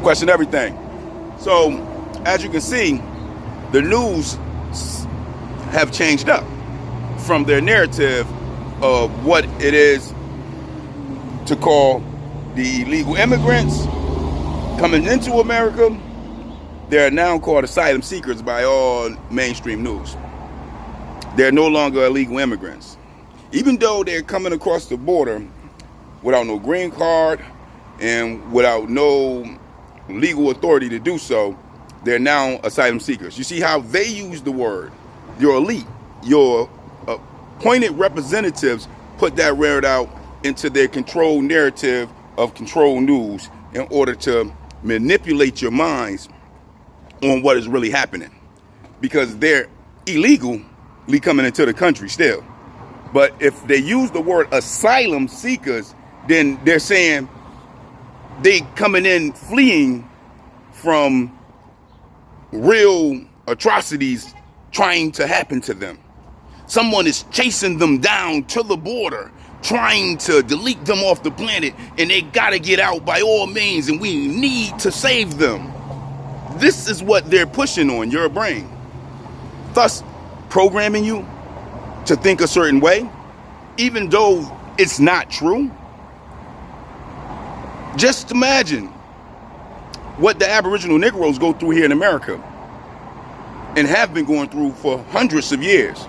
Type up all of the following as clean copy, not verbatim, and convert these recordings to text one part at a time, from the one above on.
question everything. So, as you can see, the news have changed up from their narrative of what it is to call the illegal immigrants coming into America. They are now called asylum seekers by all mainstream news. They're no longer illegal immigrants. Even though they're coming across the border without no green card and without no legal authority to do so, they're now asylum seekers. You see how they use the word. Your elite, your appointed representatives put that word out into their controlled narrative of controlled news in order to manipulate your minds on what is really happening. Because they're illegally coming into the country still. But if they use the word asylum seekers, then they're saying they coming in fleeing from real atrocities trying to happen to them. Someone is chasing them down to the border, trying to delete them off the planet, and they gotta get out by all means, and we need to save them. This is what they're pushing on your brain, thus programming you to think a certain way, even though it's not true. Just imagine what the Aboriginal Negroes go through here in America and have been going through for hundreds of years.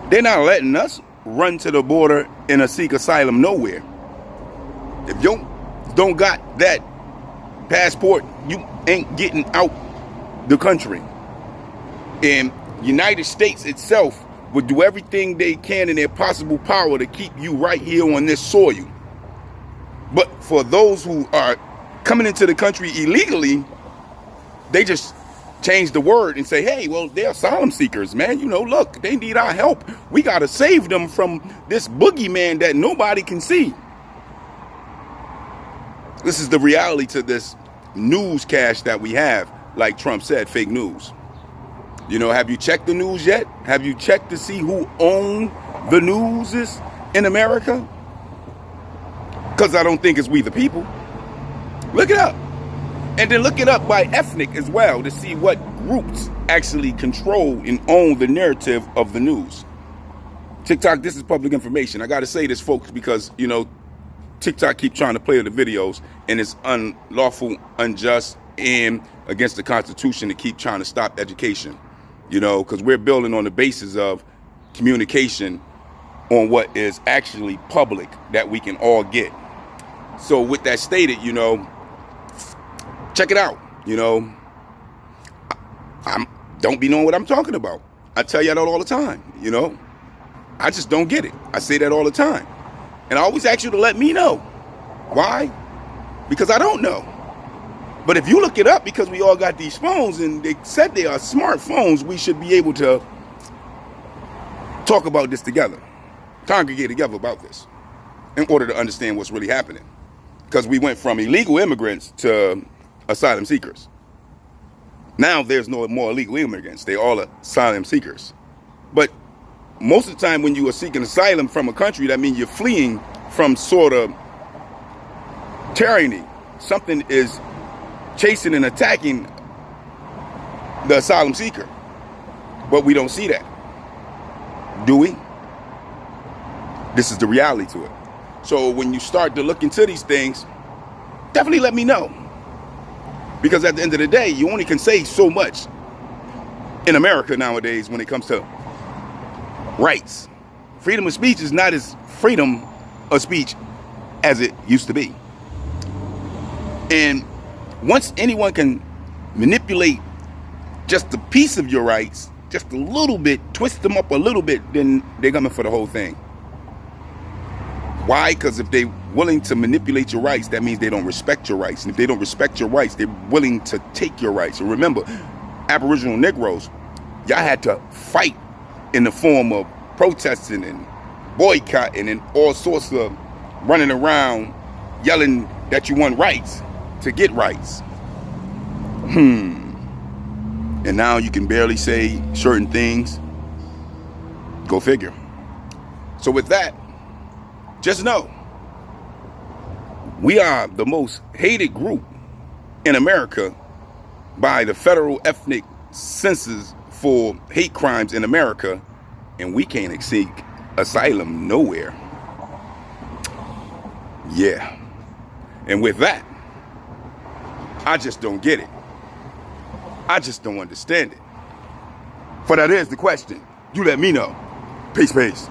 They're not letting us run to the border and seek asylum nowhere. If you don't got that passport, you ain't getting out the country. And United States itself would do everything they can in their possible power to keep you right here on this soil. But for those who are coming into the country illegally, they just change the word and say, hey, well, they're asylum seekers, man. You know, look, they need our help. We got to save them from this boogeyman that nobody can see. This is the reality to this newscast that we have. Like Trump said, fake news. You know, have you checked the news yet? Have you checked to see who owns the news in America? Because I don't think it's we the people. Look it up. And then look it up by ethnic as well to see what groups actually control and own the narrative of the news. TikTok, this is public information. I got to say this, folks, because, you know, TikTok keep trying to play the videos, and it's unlawful, unjust, and against the Constitution to keep trying to stop education. You know, because we're building on the basis of communication on what is actually public that we can all get. So with that stated, you know, check it out. You know, I don't be knowing what I'm talking about. I tell you that all the time. You know, I just don't get it. I say that all the time. And I always ask you to let me know. Why? Because I don't know. But if you look it up, because we all got these phones and they said they are smartphones, we should be able to talk about this together, congregate together about this in order to understand what's really happening. Because we went from illegal immigrants to asylum seekers. Now there's no more illegal immigrants. They're all asylum seekers. But most of the time when you are seeking asylum from a country, that means you're fleeing from sort of tyranny. Something is chasing and attacking the asylum seeker. But we don't see that. Do we? This is the reality to it. So when you start to look into these things, definitely let me know. Because at the end of the day, you only can say so much in America nowadays when it comes to rights. Freedom of speech is not as freedom of speech as it used to be. And once anyone can manipulate just a piece of your rights, just a little bit, twist them up a little bit, then they're coming for the whole thing. Why? Because if they're willing to manipulate your rights, that means they don't respect your rights. And if they don't respect your rights, they're willing to take your rights. And remember, Aboriginal Negroes, y'all had to fight in the form of protesting and boycotting and all sorts of running around yelling that you want rights to get rights. And now you can barely say certain things. Go figure. So with that, just know we are the most hated group in America by the federal ethnic census for hate crimes in America, and we can't seek asylum nowhere. Yeah. And with that, I just don't get it. I just don't understand it. For that is the question. You let me know. Peace, peace.